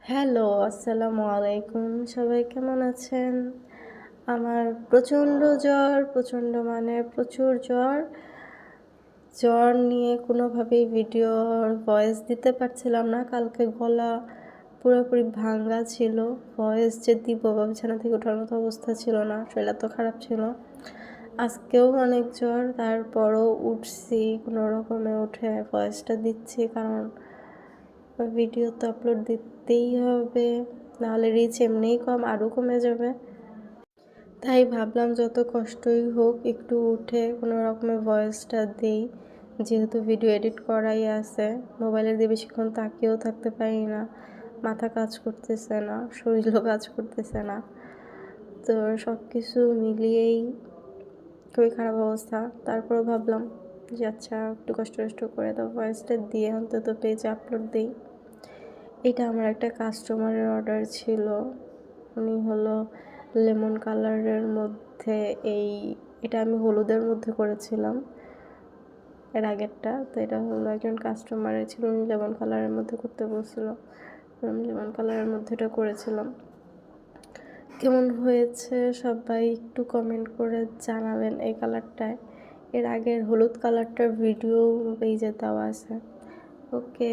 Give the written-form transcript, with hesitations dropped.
Hello, আসসালামু আলাইকুম। সবাই কেমন আছেন? আমার প্রচণ্ড জ্বর, প্রচণ্ড মানে প্রচুর জ্বর। জ্বর নিয়ে কোনোভাবেই ভিডিওর ভয়েস দিতে পারছিলাম না। কালকে গলা পুরোপুরি ভাঙ্গা ছিল। ভয়েস যে দিব বা বিছানা থেকে ওঠার মতো অবস্থা ছিল না। শরীর এত খারাপ ছিল। আজকেও অনেক জ্বর, তারপরও উঠছি কোনো রকমে উঠে ভয়েসটা দিচ্ছি কারণ ভিডিও তো আপলোড দিতেই হবে, নাহলে রিচ এমনিই কম, আরও কমে যাবে। তাই ভাবলাম যত কষ্টই হোক একটু উঠে কোনো রকমের ভয়েসটা দিই, যেহেতু ভিডিও এডিট করাই আছে। মোবাইলের দিয়ে বেশিক্ষণ তাকিয়েও থাকতে পারি না, মাথা কাজ করতেছে না, শরীরও কাজ করতেছে না। তো সব কিছু মিলিয়েই খুবই খারাপ অবস্থা। তারপরেও ভাবলাম যে আচ্ছা একটু কষ্ট করে তো ভয়েসটা দিয়ে অন্তত পেজে আপলোড দিই। এটা আমার একটা কাস্টমারের অর্ডার ছিল। উনি হলো লেমন কালারের মধ্যে এটা আমি হলুদের মধ্যে করেছিলাম এর আগেরটা। তো এটা হলো একজন কাস্টমারের ছিল, উনি লেমন কালারের মধ্যে করতে বলছিল। আমি লেমন কালারের মধ্যে এটা করেছিলাম। কেমন হয়েছে সবাই একটু কমেন্ট করে জানাবেন এই কালারটায়। এর আগের হলুদ কালারটার ভিডিও পেজে দেওয়া আছে। ওকে।